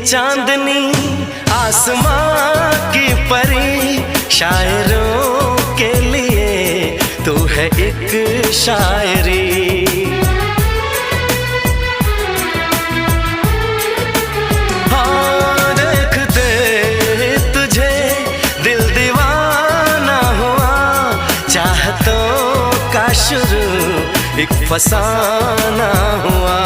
चांदनी आसमां की परी, शायरों के लिए तू है एक शायरी। हाँ देखते तुझे दिल दीवाना हुआ, चाहतों का शुरू एक फसाना हुआ।